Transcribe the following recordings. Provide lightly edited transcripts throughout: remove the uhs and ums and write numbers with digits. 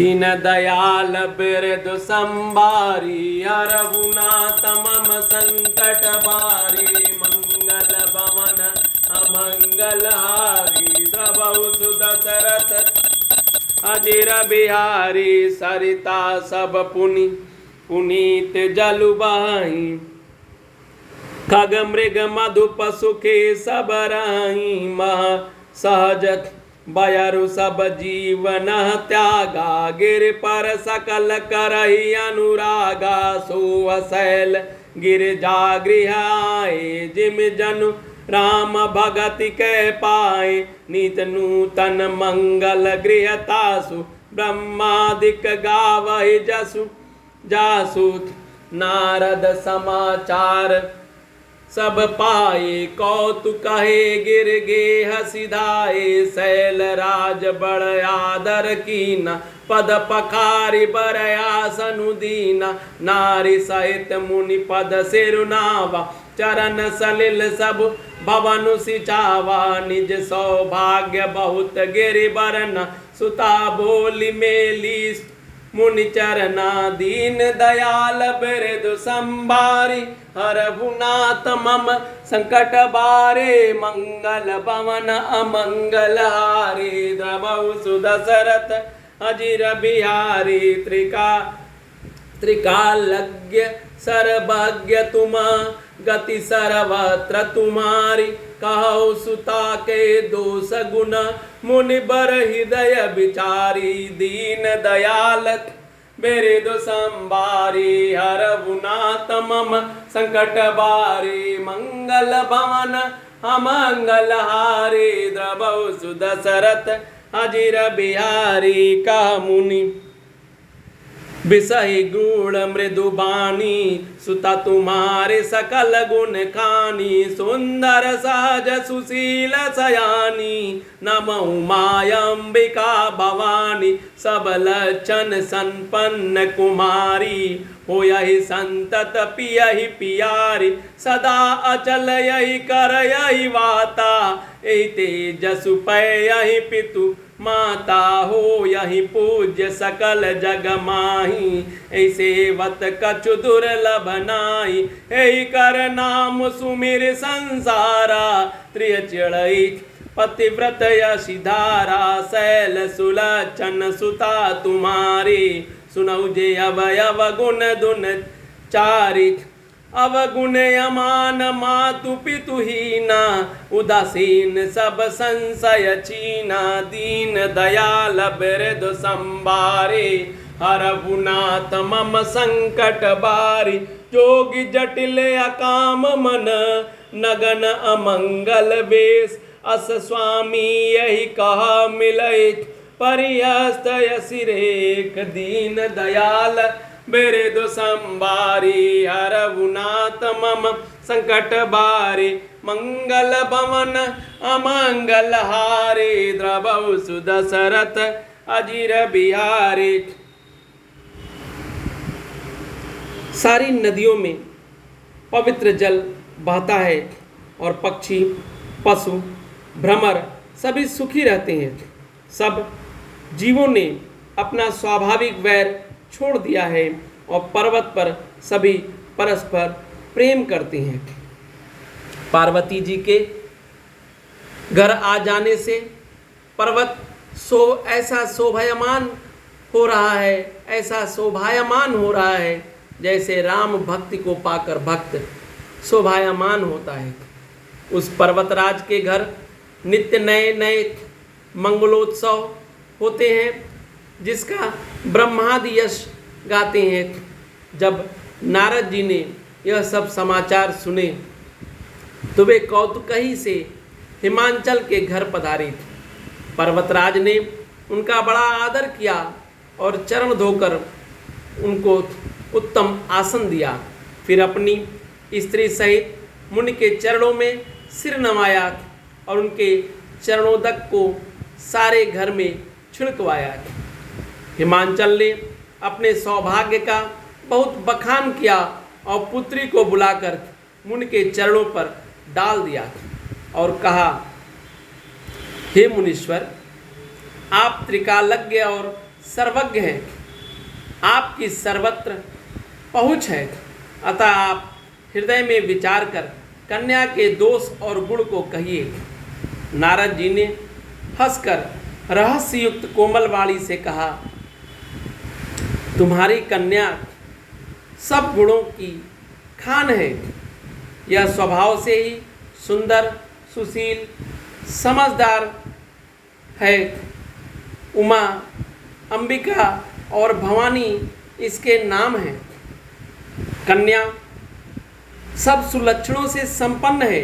दीन दयाल बिरदु संभारी हरहुनाथ मम संकट बारी मंगल भवन अमंगल हारी द्रवहु सुदशरथ अजिर बिहारी सरिता सब पुनि पुनीत जलु बहाई खग मृग मधु पशु के सब राही मह सहज बयरु सब जीवन त्यागा गिर पर सकल करही अनुरागा सो शैल गिरजा गृह आए जिम जनु राम भगति के पाए नित नूतन मंगल गृह तासु ब्रह्मादिक गावहि जसु जासु नारद समाचार सब पाए कौतुक कहे गिर गे हसिधाए शैल राज बड़ आदर कीना पद पखारी बर आसनु दीना नारी सहित मुनि पद सिरुनावा चरण सलिल सब भवनु सिचावा निज सौभाग्य बहुत गिरि बरना सुता बोली मेली मुनि चरना दीन दयाल बिरदु संभारी हरहुनाथ मम संकट बारे मंगल भवन अमंगल हारी द्रवहु सुदशरथ अजिर बिहारी त्रिकालज्ञ सर्वज्ञ तुम गति सर्वत्र तुम्हारी कहो सुता के दोष गुण मुनि बर हृदय विचारी दीन दयाल बिरदु संभारी हरहुनाथ मम संकट बारी मंगल भवन अमंगल हारी द्रवहु सुदशरथ अजिर बिहारी कह मुनि बिसहि गुण मृदु बानी सुता तुम्हारे सकल गुण खानी सुंदर सहज सुशील सयानी नमो मायंबिका भवानी सब लक्षण संपन्न कुमारी हो यही संतत पियहि पियारी सदा अचल यही कर यही वाता यही तेजसु पै यही पितु माता हो यही पूज्य सकल जग माही ऐसे वत कछु दुर्लभ नाई ऐ कर नाम सुमिर संसारा त्रिय चिड़ई पतिव्रत यशिधारा शैल सुलक्षण सुता तुम्हारी सुनौ जे अवयव गुण दुन चारि अवगुण यमान मातु पितु हीना उदासीन सब संशय छीना दीन दयाल बिरदु संभारी हरहुनाथ मम संकट बारी जोगी जटिल अकाम मन नगन अमंगल बेश अस स्वामी यही कहा मिलय परिहस्त सिरेख दीन दयाल बिरदु संभारी हरहुनाथ मम संकट बारी मंगल भवन अमंगल हारी द्रवहु सुदशरथ अजिर बिहारी। सारी नदियों में पवित्र जल बहता है और पक्षी पशु भ्रमर सभी सुखी रहते हैं। सब जीवों ने अपना स्वाभाविक वैर छोड़ दिया है और पर्वत पर सभी परस्पर प्रेम करते हैं। पार्वती जी के घर आ जाने से पर्वत ऐसा शोभायमान हो रहा है, ऐसा शोभायमान हो रहा है जैसे राम भक्ति को पाकर भक्त शोभायमान होता है। उस पर्वतराज के घर नित्य नए नए मंगलोत्सव होते हैं जिसका ब्रह्मादि यश गाते हैं। जब नारद जी ने यह सब समाचार सुने तो वे कौतूकही से हिमांचल के घर पधारे। पर्वतराज ने उनका बड़ा आदर किया और चरण धोकर उनको उत्तम आसन दिया। फिर अपनी स्त्री सहित मुनि के चरणों में सिर नवाया और उनके चरणोदक को सारे घर में छिड़कवाया। हिमांचल ने अपने सौभाग्य का बहुत बखान किया और पुत्री को बुलाकर मुनि के चरणों पर डाल दिया और कहा, हे मुनीश्वर, आप त्रिकालज्ञ और सर्वज्ञ हैं, आपकी सर्वत्र पहुँच है, अतः आप हृदय में विचार कर कन्या के दोष और गुण को कहिए। नारद जी ने हंसकर रहस्ययुक्त कोमल वाणी से कहा, तुम्हारी कन्या सब गुणों की खान है। यह स्वभाव से ही सुंदर, सुशील, समझदार है। उमा, अंबिका और भवानी इसके नाम हैं। कन्या सब सुलक्षणों से संपन्न है।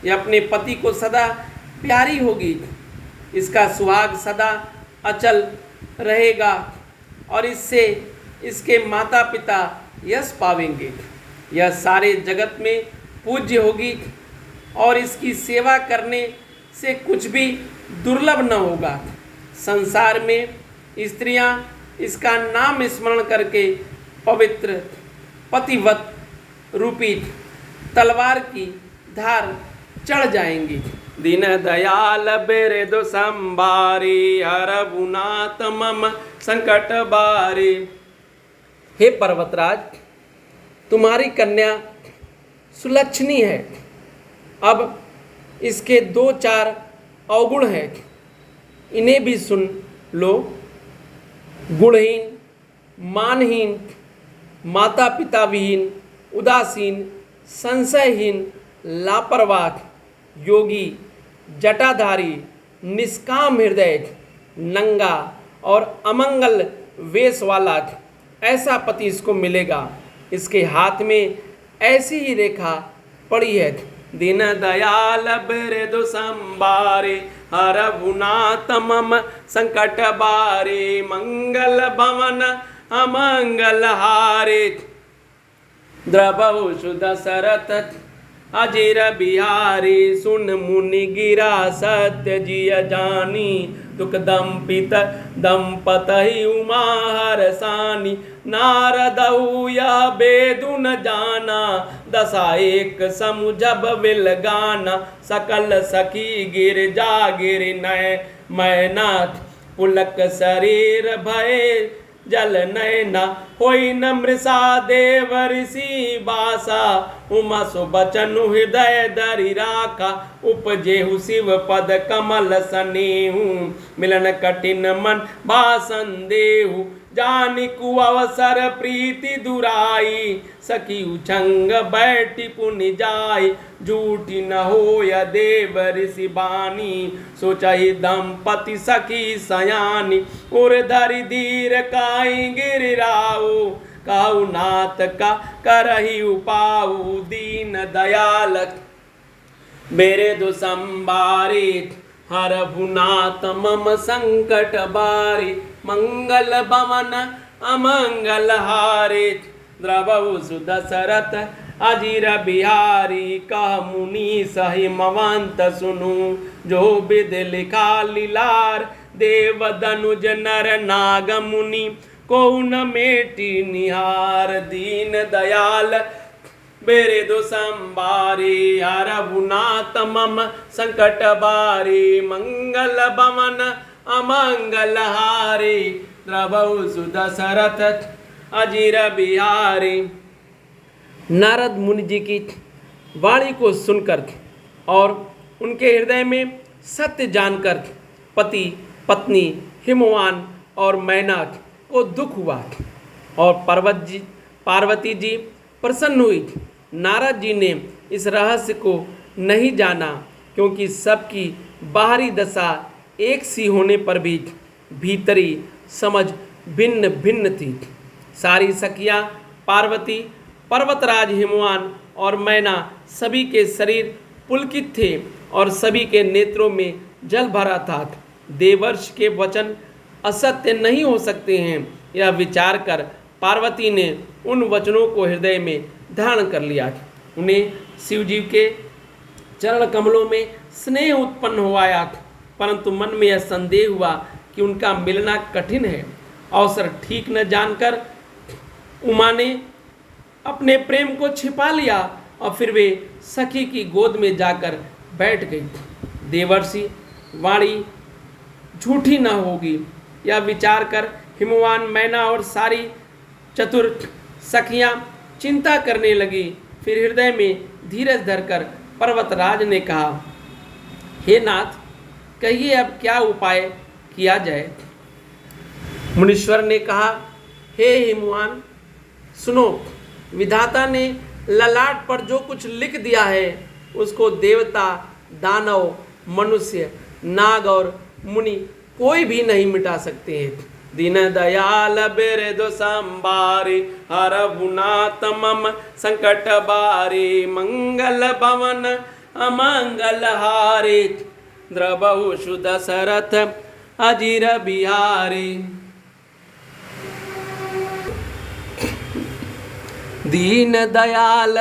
यह अपने पति को सदा प्यारी होगी। इसका सुहाग सदा अचल रहेगा और इससे इसके माता पिता यश पावेंगे। यह सारे जगत में पूज्य होगी और इसकी सेवा करने से कुछ भी दुर्लभ न होगा। संसार में स्त्रियां इसका नाम स्मरण करके पवित्र पतिव्रत रूपी तलवार की धार चढ़ जाएंगी। दीन दयाल बिरदु संभारी, हरबुनाथ मम संकट बारी। हे पर्वतराज, तुम्हारी कन्या सुलक्षणी है। अब इसके 2-4 अवगुण हैं, इन्हें भी सुन लो। गुणहीन, मानहीन, माता पिता विहीन, उदासीन, संशयहीन, लापरवाह, योगी, जटाधारी, निष्काम हृदय, नंगा और अमंगल वेश वाला ऐसा पति इसको मिलेगा। इसके हाथ में ऐसी ही रेखा पड़ी है। दीन दयाल बिरदु संभारे, हरबुनाथ मम संकट बारे, मंगल भवन अमंगल हारे। द्रवहु दशरथ अजीर बिहारी, सुन मुनि गिरा सत्य जिय जानी, दुख दंपित दंपतहि उमा हरसानी। नारदहु यह बेदु न जाना, दशा एक समुझब विल गाना। सकल सखी गिर जागिर नय मैनाथ, पुलक शरीर भय जल नयना। होई न मृषा देव ऋषि बासा, उमा सुबचनु हृदय धरि राखा। उपजेहु शिव पद कमल सनेहु, मिलन कठिन मन भाषण देहु। जानिकु अवसर प्रीति दुराई, सखी उछंग बैठी पुनि जाई। झूठी न होय देव ऋषि बानी, सोचहि दंपति सखी सयानी। उर धरि धीर काई गिरिराऊ, कहु नाथ का करहि उपाऊ। दीन दयाल बिरदु संभारे, हरबुनाथ मम संकट बारे। मंगल भवन अमंगल हारे, द्रवहु दशरथ अजीर बिहारी। कह मुनि सहि मवंत सुनु, जो विध लिखा लीलार। देव दनुज नर नाग मुनि, को न मेटी निहार। दीन दयाल बिरदु संभारे, हरबुनाथ मम संकट बारे। मंगल भवन अमंगल हारे, द्रवहु दशरथ अजीर बिहारी। नारद मुनि जी की वाणी को सुनकर और उनके हृदय में सत्य जानकर पति पत्नी हिमवान और मैनाक को दुख हुआ और पार्वती जी प्रसन्न हुई। नारद जी ने इस रहस्य को नहीं जाना, क्योंकि सबकी बाहरी दशा एक सी होने पर भी भीतरी समझ भिन्न भिन्न थी। सारी सखियाँ पार्वती, पर्वतराज हिमवान और मैना सभी के शरीर पुलकित थे और सभी के नेत्रों में जल भरा था। देवर्षि के वचन असत्य नहीं हो सकते हैं, यह विचार कर पार्वती ने उन वचनों को हृदय में धारण कर लिया। उन्हें शिवजी के चरण कमलों में स्नेह उत्पन्न हो आया, परंतु मन में यह संदेह हुआ कि उनका मिलना कठिन है। अवसर ठीक न जानकर उमा ने अपने प्रेम को छिपा लिया और फिर वे सखी की गोद में जाकर बैठ गई। देवर्षि वाणी झूठी न होगी, यह विचार कर हिमवान मैना और सारी चतुर सखियां चिंता करने लगी। फिर हृदय में धीरज धरकर पर्वतराज ने कहा, हे नाथ, कहिए अब क्या उपाय किया जाए। मुनीश्वर ने कहा, हे हिमवान, सुनो, विधाता ने ललाट पर जो कुछ लिख दिया है उसको देवता, दानव, मनुष्य, नाग और मुनि कोई भी नहीं मिटा सकते हैं। दीन दयाल बिरदु संभारे, हरहुनाथ मम संकट बारे, मंगल भवन अमंगल हारे, द्रबहु दशरथ अजीर बिहारी। दीन दयाल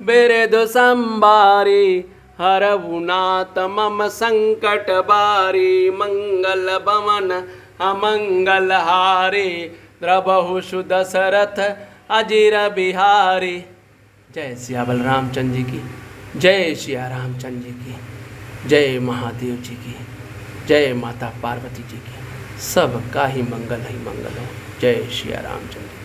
बिरदु संभारे, हरहुनाथ मम संकट बारे, मंगल भवन अमंगल हारे, द्रबहु दशरथ अजीर बिहारी। जय सिया बलरामचंद्र जी की, जय सिया रामचंद्र जी की, जय महादेव जी की, जय माता पार्वती जी की। सबका ही मंगल हो। जय सिया रामचंद्र।